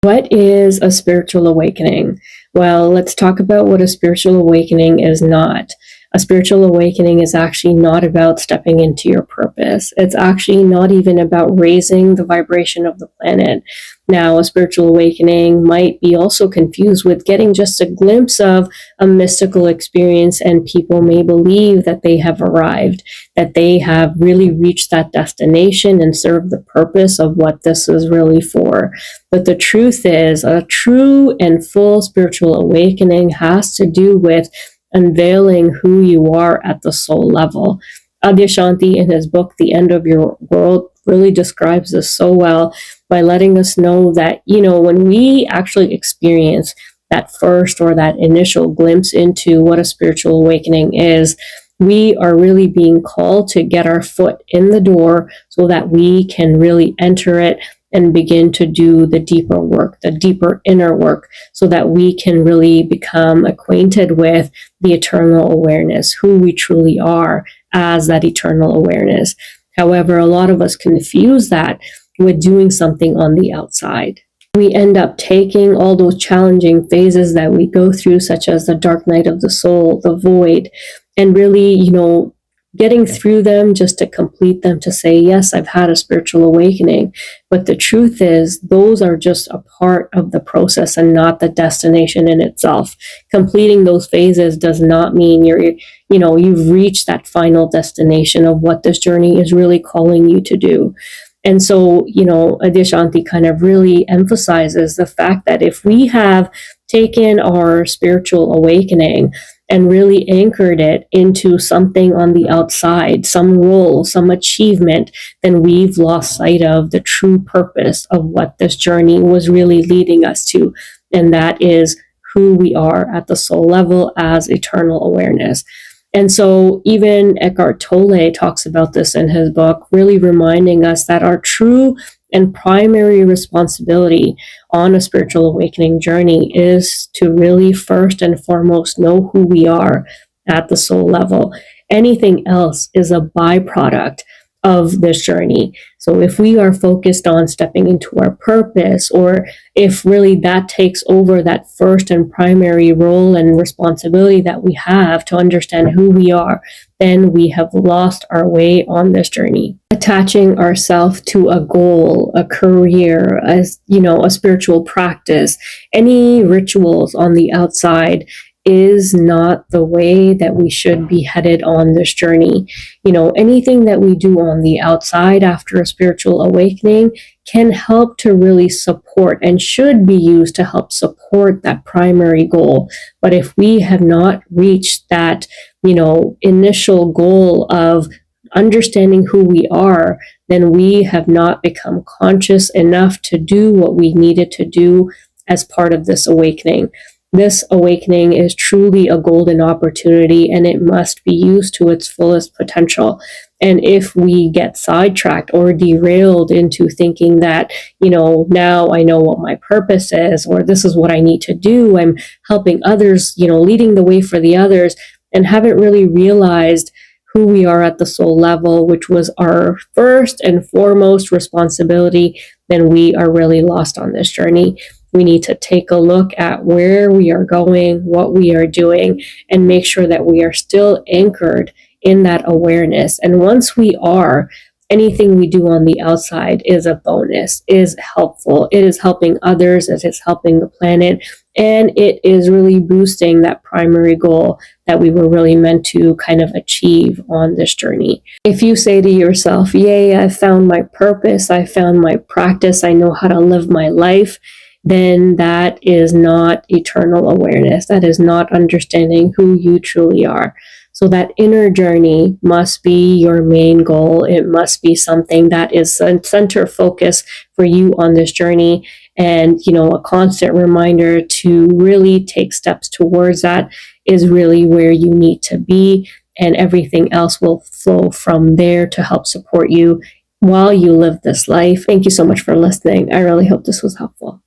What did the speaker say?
What is a spiritual awakening? Well, let's talk about what a spiritual awakening is not. A spiritual awakening is actually not about stepping into your purpose. It's actually not even about raising the vibration of the planet. Now, a spiritual awakening might be also confused with getting just a glimpse of a mystical experience, and people may believe that they have arrived, that they have really reached that destination and served the purpose of what this is really for. But the truth is, a true and full spiritual awakening has to do with unveiling who you are at the soul level. Adyashanti, in his book, The End of Your World, really describes this so well by letting us know that, when we actually experience that first or that initial glimpse into what a spiritual awakening is, we are really being called to get our foot in the door so that we can really enter it and begin to do the deeper work, the deeper inner work, so that we can really become acquainted with the eternal awareness, who we truly are as that eternal awareness. However, a lot of us confuse that with doing something on the outside. We end up taking all those challenging phases that we go through, such as the dark night of the soul, the void, and really, getting through them just to complete them, to say, yes, I've had a spiritual awakening. But the truth is, those are just a part of the process and not the destination in itself. Completing those phases does not mean you've reached that final destination of what this journey is really calling you to do. And so, Adyashanti kind of really emphasizes the fact that if we have taken our spiritual awakening and really anchored it into something on the outside, some role, some achievement, then we've lost sight of the true purpose of what this journey was really leading us to. And that is who we are at the soul level as eternal awareness. And so even Eckhart Tolle talks about this in his book, really reminding us that our true and primary responsibility on a spiritual awakening journey is to really first and foremost know who we are at the soul level. Anything else is a byproduct of this journey. So if we are focused on stepping into our purpose, or if really that takes over that first and primary role and responsibility that we have to understand who we are, then we have lost our way on this journey. Attaching ourselves to a goal, a career, a spiritual practice, any rituals on the outside is not the way that we should be headed on this journey. Anything that we do on the outside after a spiritual awakening can help to really support and should be used to help support that primary goal. But if we have not reached that, initial goal of understanding who we are, then we have not become conscious enough to do what we needed to do as part of this awakening. This awakening is truly a golden opportunity, and it must be used to its fullest potential. And if we get sidetracked or derailed into thinking that, now I know what my purpose is, or this is what I need to do, I'm helping others, leading the way for the others, and haven't really realized who we are at the soul level, which was our first and foremost responsibility, then we are really lost on this journey. We need to take a look at where we are going, what we are doing, and make sure that we are still anchored in that awareness. And once we are, anything we do on the outside is a bonus, is helpful. It is helping others, it is helping the planet, and it is really boosting that primary goal that we were really meant to kind of achieve on this journey. If you say to yourself, yay, I found my purpose, I found my practice, I know how to live my life, then that is not eternal awareness. That is not understanding who you truly are. So that inner journey must be your main goal. It must be something that is a center focus for you on this journey, and a constant reminder to really take steps towards that is really where you need to be, and everything else will flow from there to help support you while you live this life. Thank you so much for listening. I really hope this was helpful.